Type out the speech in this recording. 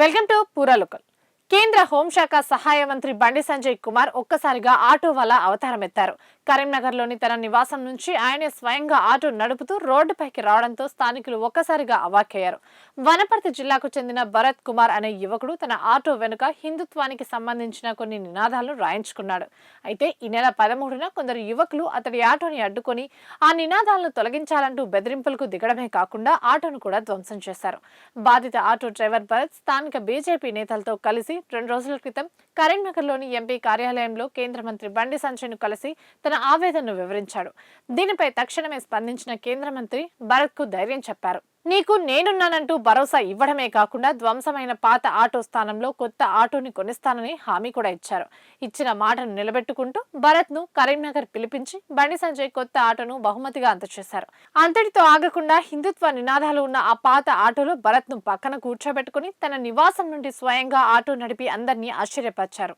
Welcome to పూరా local. కేంద్ర హోంశాఖ సహాయ మంత్రి బండి సంజయ్ కుమార్ ఒక్కసారిగా ఆటో వల్ల అవతారం ఎత్తారు. కరీంనగర్లోని తన నివాసం నుంచి ఆయనే స్వయంగా ఆటో నడుపుతూ రోడ్డుపైకి రావడంతో స్థానికులు ఒక్కసారిగా అవాక్కయ్యారు. వనపర్తి జిల్లాకు చెందిన భరత్ కుమార్ అనే యువకుడు తన ఆటో వెనుక హిందుత్వానికి సంబంధించిన కొన్ని నినాదాలను రాయించుకున్నాడు. అయితే ఈ నెల 13న కొందరు యువకులు అతడి ఆటోని అడ్డుకొని ఆ నినాదాలను తొలగించాలంటూ బెదిరింపులకు దిగడమే కాకుండా ఆటోను కూడా ధ్వంసం చేశారు. బాధిత ఆటో డ్రైవర్ భరత్ స్థానిక బీజేపీ నేతలతో కలిసి 2 రోజుల క్రితం కరీంనగర్లోని ఎంపీ కార్యాలయంలో కేంద్ర మంత్రి బండి సంజయ్ను కలిసి తన ఆవేదనను వివరించాడు. దీనిపై తక్షణమే స్పందించిన కేంద్ర మంత్రి భరత్కు ధైర్యం చెప్పారు. నీకు నేనున్నానంటూ భరోసా ఇవ్వడమే కాకుండా ధ్వంసమైన పాత ఆటో స్థానంలో కొత్త ఆటోని కొనిస్తానని హామీ కూడా ఇచ్చారు. ఇచ్చిన మాటను నిలబెట్టుకుంటూ భరత్ను కరీంనగర్ పిలిపించి బండి సంజయ్ కొత్త ఆటోను బహుమతిగా అందజేశారు. అంతటితో ఆగకుండా హిందుత్వ నినాదాలు ఉన్న ఆ పాత ఆటోలో భరత్ను పక్కన కూర్చోబెట్టుకుని తన నివాసం నుండి స్వయంగా ఆటో నడిపి అందరినీ ఆశ్చర్యపరిచారు.